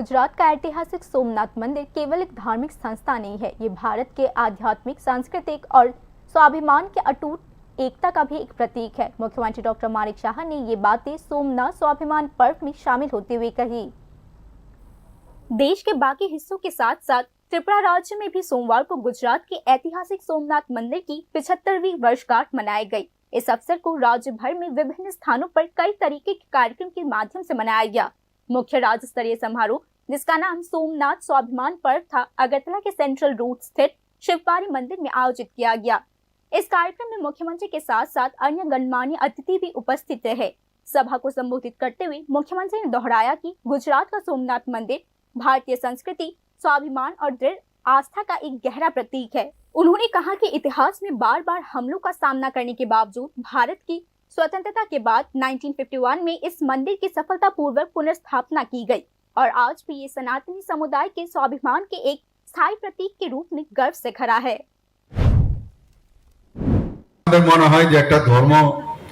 गुजरात का ऐतिहासिक सोमनाथ मंदिर केवल एक धार्मिक संस्था नहीं है, ये भारत के आध्यात्मिक, सांस्कृतिक और स्वाभिमान के अटूट एकता का भी एक प्रतीक है। मुख्यमंत्री डॉक्टर माणिक साहा ने ये बातें सोमनाथ स्वाभिमान पर्व में शामिल होते हुए कही। देश के बाकी हिस्सों के साथ साथ त्रिपुरा राज्य में भी सोमवार को गुजरात के ऐतिहासिक सोमनाथ मंदिर की 75वीं वर्षगांठ मनाई गई। इस अवसर को राज्य भर में विभिन्न स्थानों पर कई तरीके के कार्यक्रम के माध्यम से मनाया गया। मुख्य राज्य स्तरीय समारोह, जिसका नाम सोमनाथ स्वाभिमान पर्व था, अगरतला के सेंट्रल रोड स्थित शिवबारी मंदिर में आयोजित किया गया। इस कार्यक्रम में मुख्यमंत्री के साथ साथ अन्य गणमान्य अतिथि भी उपस्थित रहे। सभा को संबोधित करते हुए मुख्यमंत्री ने दोहराया कि गुजरात का सोमनाथ मंदिर भारतीय संस्कृति, स्वाभिमान और दृढ़ आस्था का एक गहरा प्रतीक है। उन्होंने कहा कि इतिहास में बार बार हमलों का सामना करने के बावजूद भारत की स्वतंत्रता के बाद 1951 में इस मंदिर की सफलतापूर्वक पुनर्स्थापना की गई और आज भी ये सनातनी समुदाय के स्वाभिमान के एक स्थायी प्रतीक के रूप में गर्व से खड़ा है। মনে হয় যে একটা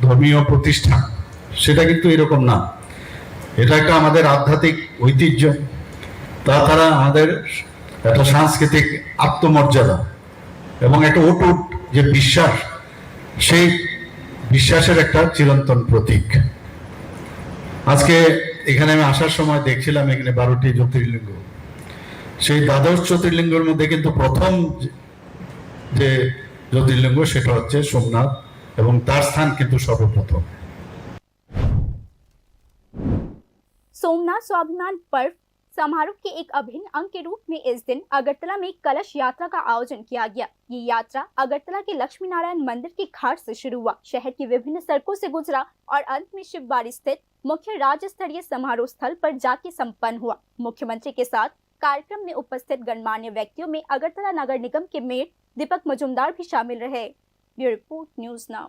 ধর্মীয় প্রতিষ্ঠান, সেটা কিন্তু এরকম না। এটা একটা আমাদের আধ্যাত্মিক ঐতিহ্য, তাছাড়া আমাদের একটা সাংস্কৃতিক আত্মমর্যাদা এবং একটা অটুট যে বিশ্বাস, সেই বিশ্বাসের একটা চিরন্তন প্রতীক। আজকে এখানে আমি আসার সময় দেখছিলাম এখানে 12টি জ্যোতির্লিঙ্গ। সেই দ্বাদশ জ্যোতির্লিঙ্গের মধ্যে কিন্তু প্রথম যে জ্যোতির্লিঙ্গ সেটা হচ্ছে সোমনাথ এবং তার স্থান কিন্তু সর্বপ্রথম। सोमनाथ स्वाभिमान पर्व समारोह के एक अभिन्न अंग के रूप में इस दिन अगरतला में कलश यात्रा का आयोजन किया गया। ये यात्रा अगरतला के लक्ष्मी नारायण मंदिर के घाट से शुरू हुआ, शहर की विभिन्न सड़कों से गुजरा और अंत में शिवबारी स्थित मुख्य राज्य स्तरीय समारोह स्थल पर जाके संपन्न हुआ। मुख्यमंत्री के साथ कार्यक्रम में उपस्थित गणमान्य व्यक्तियों में अगरतला नगर निगम के मेयर दीपक मजुमदार भी शामिल रहे। Bureau report, news now.